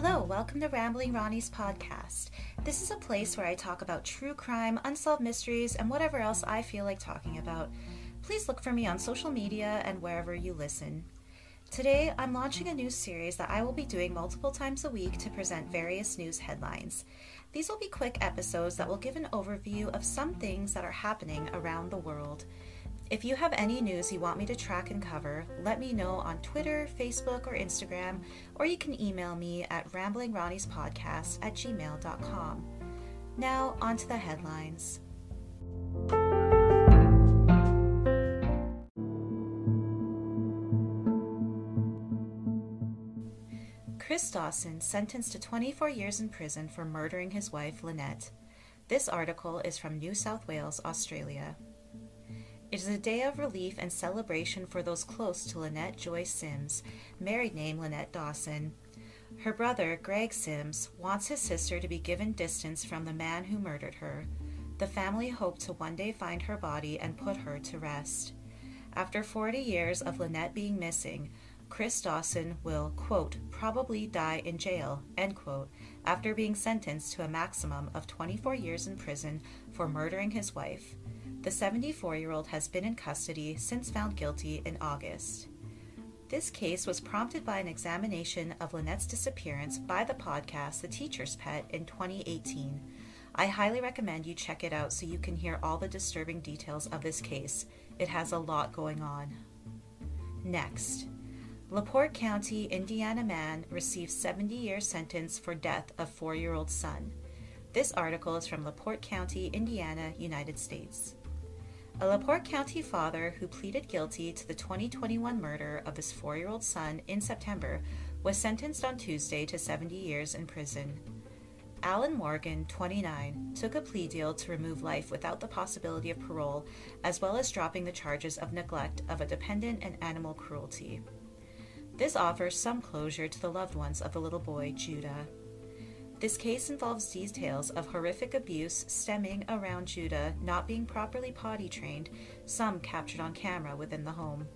Hello, welcome to Rambling Ronnie's podcast. This is a place where I talk about true crime, unsolved mysteries, and whatever else I feel like talking about. Please look for me on social media and wherever you listen. Today, I'm launching a new series that I will be doing multiple times a week to present various news headlines. These will be quick episodes that will give an overview of some things that are happening around the world. If you have any news you want me to track and cover, let me know on Twitter, Facebook, or Instagram, or you can email me at ramblingronniespodcast@gmail.com. Now, on to the headlines. Chris Dawson sentenced to 24 years in prison for murdering his wife, Lynette. This article is from New South Wales, Australia. It is a day of relief and celebration for those close to Lynette Joy Sims, married name Lynette Dawson. Her brother, Greg Sims, wants his sister to be given distance from the man who murdered her. The family hope to one day find her body and put her to rest. After 40 years of Lynette being missing, Chris Dawson will, quote, probably die in jail, end quote, after being sentenced to a maximum of 24 years in prison for murdering his wife. The 74-year-old has been in custody since found guilty in August. This case was prompted by an examination of Lynette's disappearance by the podcast The Teacher's Pet in 2018. I highly recommend you check it out so you can hear all the disturbing details of this case. It has a lot going on. Next, LaPorte County, Indiana man receives 70-year sentence for death of 4-year-old son. This article is from LaPorte County, Indiana, United States. A LaPorte County father who pleaded guilty to the 2021 murder of his 4-year-old son in September was sentenced on Tuesday to 70 years in prison. Alan Morgan, 29, took a plea deal to remove life without the possibility of parole, as well as dropping the charges of neglect of a dependent and animal cruelty. This offers some closure to the loved ones of the little boy, Judah. This case involves details of horrific abuse stemming around Judah not being properly potty trained, some captured on camera within the home.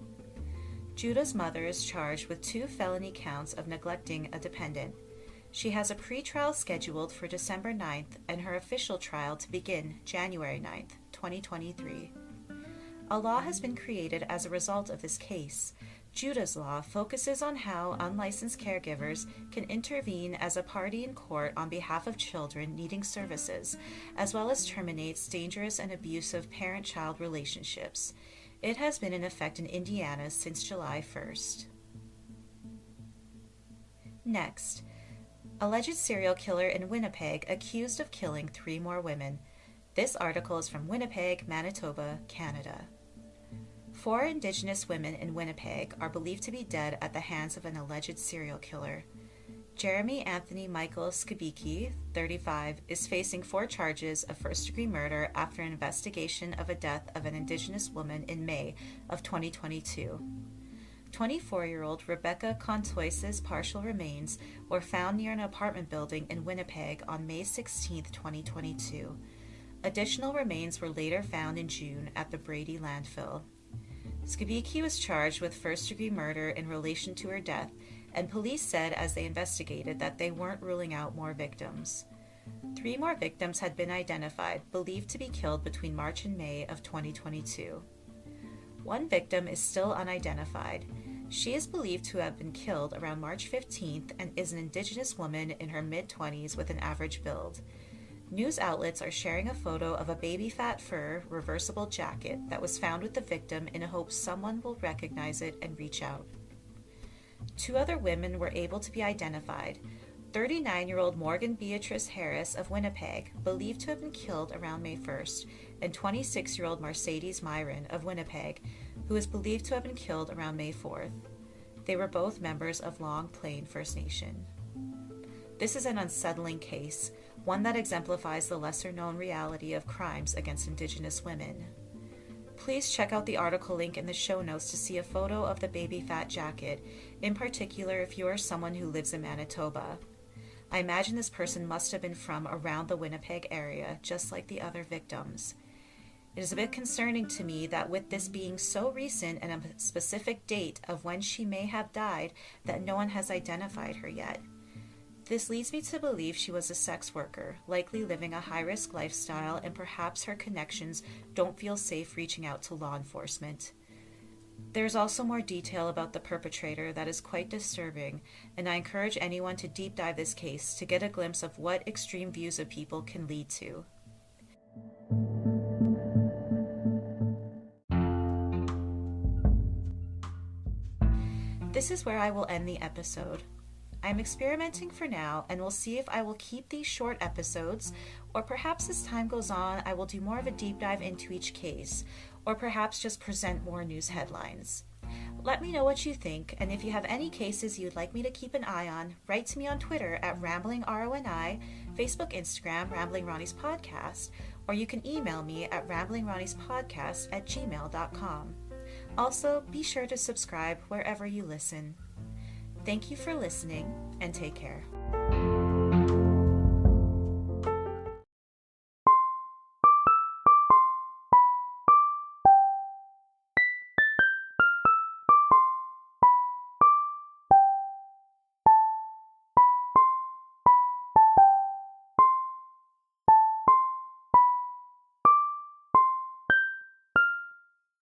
Judah's mother is charged with 2 felony counts of neglecting a dependent. She has a pretrial scheduled for December 9th and her official trial to begin January 9th, 2023. A law has been created as a result of this case. Judah's law focuses on how unlicensed caregivers can intervene as a party in court on behalf of children needing services, as well as terminates dangerous and abusive parent-child relationships. It has been in effect in Indiana since July 1st. Next, alleged serial killer in Winnipeg accused of killing 3 more women. This article is from Winnipeg, Manitoba, Canada. 4 Indigenous women in Winnipeg are believed to be dead at the hands of an alleged serial killer. Jeremy Anthony Michael Skibiki, 35, is facing 4 charges of first-degree murder after an investigation of a death of an Indigenous woman in May of 2022. 24-year-old Rebecca Contois's partial remains were found near an apartment building in Winnipeg on May 16, 2022. Additional remains were later found in June at the Brady landfill. Skibiki was charged with first-degree murder in relation to her death, and police said as they investigated that they weren't ruling out more victims. 3 more victims had been identified, believed to be killed between March and May of 2022. 1 victim is still unidentified. She is believed to have been killed around March 15th and is an Indigenous woman in her mid-20s with an average build. News outlets are sharing a photo of a baby fat fur reversible jacket that was found with the victim in a hope someone will recognize it and reach out. 2 other women were able to be identified. 39-year-old Morgan Beatrice Harris of Winnipeg, believed to have been killed around May 1st, and 26-year-old Mercedes Myron of Winnipeg, who is believed to have been killed around May 4th. They were both members of Long Plain First Nation. This is an unsettling case, one that exemplifies the lesser-known reality of crimes against Indigenous women. Please check out the article link in the show notes to see a photo of the baby fat jacket, in particular if you are someone who lives in Manitoba. I imagine this person must have been from around the Winnipeg area, just like the other victims. It is a bit concerning to me that with this being so recent and a specific date of when she may have died, that no one has identified her yet. This leads me to believe she was a sex worker, likely living a high-risk lifestyle, and perhaps her connections don't feel safe reaching out to law enforcement. There's also more detail about the perpetrator that is quite disturbing, and I encourage anyone to deep dive this case to get a glimpse of what extreme views of people can lead to. This is where I will end the episode. I'm experimenting for now, and we'll see if I will keep these short episodes, or perhaps as time goes on, I will do more of a deep dive into each case, or perhaps just present more news headlines. Let me know what you think, and if you have any cases you'd like me to keep an eye on, write to me on Twitter at RamblingRONI, Facebook, Instagram, Rambling Ronnie's Podcast, or you can email me at ramblingronniespodcast@gmail.com. Also, be sure to subscribe wherever you listen. Thank you for listening, and take care.